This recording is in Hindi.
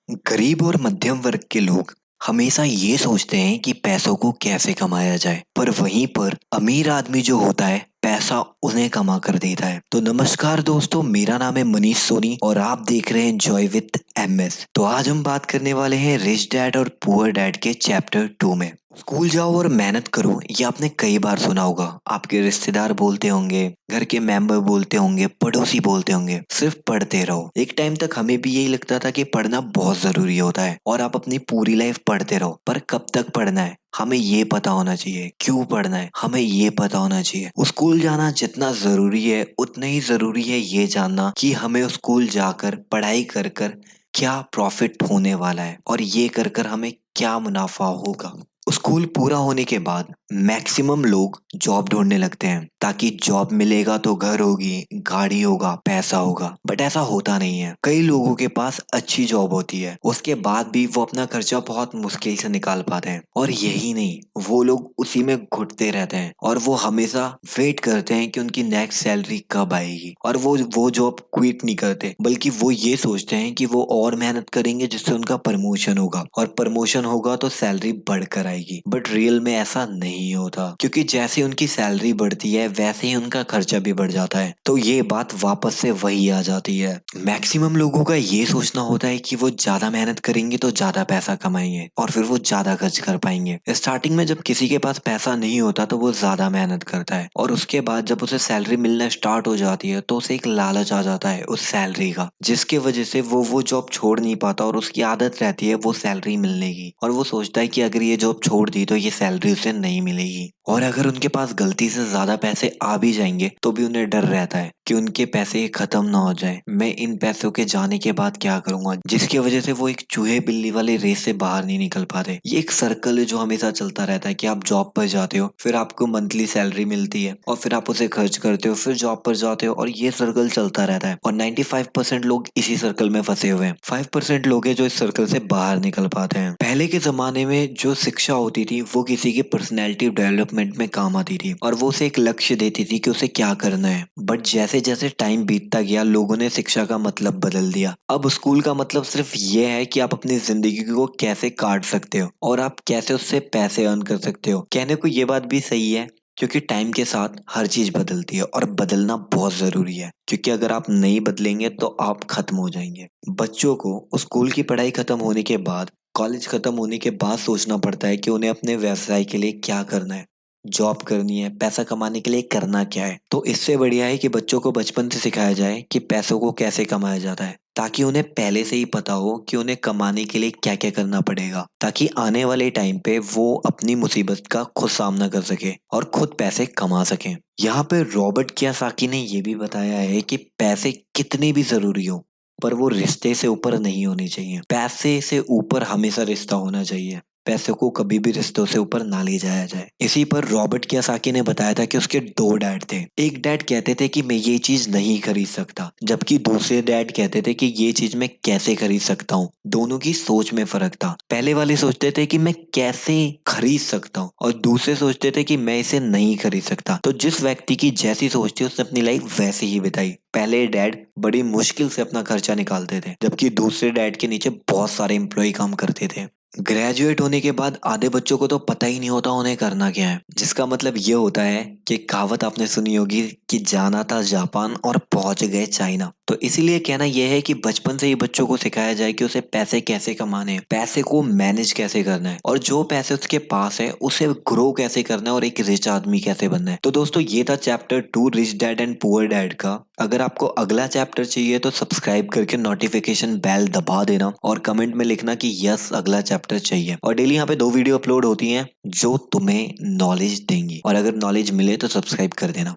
गरीब और मध्यम वर्ग के लोग हमेशा ये सोचते हैं कि पैसों को कैसे कमाया जाए, पर वहीं पर अमीर आदमी जो होता है पैसा उन्हें कमा कर देता है। तो नमस्कार दोस्तों, मेरा नाम है मनीष सोनी और आप देख रहे हैं जॉय विद एमएस। तो आज हम बात करने वाले हैं रिच डैड और पुअर डैड के चैप्टर 2 में। स्कूल जाओ और मेहनत करो, ये आपने कई बार सुना होगा। आपके रिश्तेदार बोलते होंगे, घर के मेंबर बोलते होंगे, पड़ोसी बोलते होंगे, सिर्फ पढ़ते रहो। एक टाइम तक हमें भी यही लगता था कि पढ़ना बहुत जरूरी होता है और आप अपनी पूरी लाइफ पढ़ते रहो। पर कब तक पढ़ना है हमें ये पता होना चाहिए, क्यों पढ़ना है हमें ये पता होना चाहिए। स्कूल जाना जितना जरूरी है उतना ही जरूरी है ये जानना कि हमें स्कूल जाकर पढ़ाई कर कर क्या प्रॉफिट होने वाला है और ये कर कर हमें क्या मुनाफा होगा। स्कूल पूरा होने के बाद मैक्सिमम लोग जॉब ढूंढने लगते हैं, ताकि जॉब मिलेगा तो घर होगी, गाड़ी होगा, पैसा होगा। बट ऐसा होता नहीं है। कई लोगों के पास अच्छी जॉब होती है, उसके बाद भी वो अपना खर्चा बहुत मुश्किल से निकाल पाते हैं। और यही नहीं, वो लोग उसी में घुटते रहते हैं और वो हमेशा वेट करते हैं कि उनकी नेक्स्ट सैलरी कब आएगी। और वो जॉब क्विट नहीं करते, बल्कि वो ये सोचते हैं कि वो और मेहनत करेंगे जिससे उनका प्रमोशन होगा, और प्रमोशन होगा तो सैलरी बढ़कर आएगी। बट रियल में ऐसा नहीं होता, क्योंकि जैसे उनकी सैलरी बढ़ती है वैसे ही उनका खर्चा भी बढ़ जाता है। तो ये बात वापस से वही आ जाती है। मैक्सिमम लोगों का ये सोचना होता है कि वो ज्यादा मेहनत करेंगे तो ज्यादा पैसा कमाएंगे और फिर वो ज्यादा खर्च कर पाएंगे। स्टार्टिंग में जब किसी के पास पैसा नहीं होता तो वो ज्यादा मेहनत करता है, और उसके बाद जब उसे सैलरी मिलना स्टार्ट हो जाती है तो उसे एक लालच आ जाता है उस सैलरी का, जिसके वजह से वो जॉब छोड़ नहीं पाता और उसकी आदत रहती है वो सैलरी मिलने की। और वो सोचता है कि अगर ये जॉब छोड़ दी तो ये सैलरी उसे नहीं मिलेगी। और अगर उनके पास गलती से ज्यादा पैसे आ भी जाएंगे तो भी उन्हें डर रहता है कि उनके पैसे खत्म ना हो जाए, मैं इन पैसों के जाने के बाद क्या करूंगा, जिसकी वजह से वो एक चूहे बिल्ली वाली रेस से बाहर नहीं निकल पाते। ये एक सर्कल है जो हमेशा चलता रहता है कि आप जॉब पर जाते हो, फिर आपको मंथली सैलरी मिलती है और फिर आप उसे खर्च करते हो, फिर जॉब पर जाते हो, और ये सर्कल चलता रहता है। और 95% लोग इसी सर्कल में फंसे हुए हैं। 5% लोग हैं जो इस सर्कल से बाहर निकल पाते हैं। पहले के जमाने में जो शिक्षा होती थी वो किसी की पर्सनैलिटी डेवलपमेंट में काम आती थी, और वो उसे एक लक्ष्य देती थी कि उसे क्या करना है। बट जैसे जैसे टाइम बीतता गया लोगों ने शिक्षा का मतलब बदल दिया। अब स्कूल का मतलब सिर्फ ये है कि आप अपनी जिंदगी को कैसे काट सकते हो और आप कैसे उससे पैसे अर्न कर सकते हो। कहने को ये बात भी सही है, क्योंकि टाइम के साथ हर चीज बदलती है और बदलना बहुत जरूरी है, क्योंकि अगर आप नहीं बदलेंगे तो आप खत्म हो जाएंगे। बच्चों को स्कूल की पढ़ाई खत्म होने के बाद, कॉलेज खत्म होने के बाद सोचना पड़ता है कि उन्हें अपने व्यवसाय के लिए क्या करना है, जॉब करनी है, पैसा कमाने के लिए करना क्या है। तो इससे बढ़िया है कि बच्चों को बचपन से सिखाया जाए कि पैसों को कैसे कमाया जाता है, ताकि उन्हें पहले से ही पता हो कि उन्हें कमाने के लिए क्या क्या करना पड़ेगा, ताकि आने वाले टाइम पे वो अपनी मुसीबत का खुद सामना कर सके और खुद पैसे कमा सके। यहाँ पे रॉबर्ट कियासाकी ने ये भी बताया है कि पैसे कितने भी जरूरी हो, पर वो रिश्ते से ऊपर नहीं होने चाहिए। पैसे से ऊपर हमेशा रिश्ता होना चाहिए, पैसे को कभी भी रिश्तों से ऊपर ना ले जाया जाए। इसी पर रॉबर्ट कियासाकी ने बताया था कि उसके दो डैड थे। एक डैड कहते थे कि मैं ये चीज नहीं खरीद सकता, जबकि दूसरे डैड कहते थे कि ये चीज मैं कैसे खरीद सकता हूँ। दोनों की सोच में फर्क था। पहले वाले सोचते थे कि मैं कैसे खरीद सकता हूँ, और दूसरे सोचते थे कि मैं इसे नहीं खरीद सकता। तो जिस व्यक्ति की जैसी सोच थी उसने अपनी लाइफ वैसे ही बिताई। पहले डैड बड़ी मुश्किल से अपना खर्चा निकालते थे, जबकि दूसरे डैड के नीचे बहुत सारे एम्प्लॉय काम करते थे। ग्रेजुएट होने के बाद आधे बच्चों को तो पता ही नहीं होता उन्हें करना क्या है, जिसका मतलब ये होता है कि कहावत आपने सुनी होगी कि जाना था जापान और पहुंच गए चाइना। तो इसीलिए कहना यह है कि बचपन से ही बच्चों को सिखाया जाए कि उसे पैसे कैसे कमाने हैं, पैसे को मैनेज कैसे करना है, और जो पैसे उसके पास है उसे ग्रो कैसे करना है और एक रिच आदमी कैसे बनना है। तो दोस्तों, ये था chapter 2 rich dad and poor dad का। अगर आपको अगला चैप्टर चाहिए तो सब्सक्राइब करके नोटिफिकेशन बेल दबा देना और कमेंट में लिखना कि यस अगला चैप्टर चाहिए। और डेली यहाँ पे 2 वीडियो अपलोड होती हैं जो तुम्हें नॉलेज देंगी, और अगर नॉलेज मिले तो सब्सक्राइब कर देना।